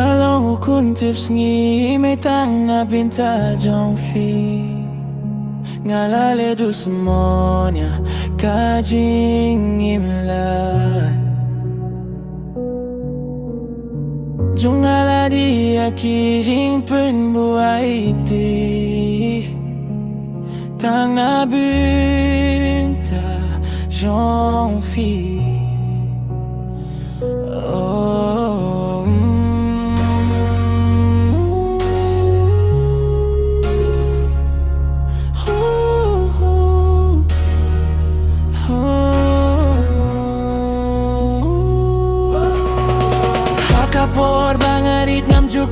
Kalau kun tips ngi may tang na binta jong fi ngalale du semuanya kajing imla jong ala dia kijing pen buaiti tang na binta jong fi oh Kapor bangarit ngam juk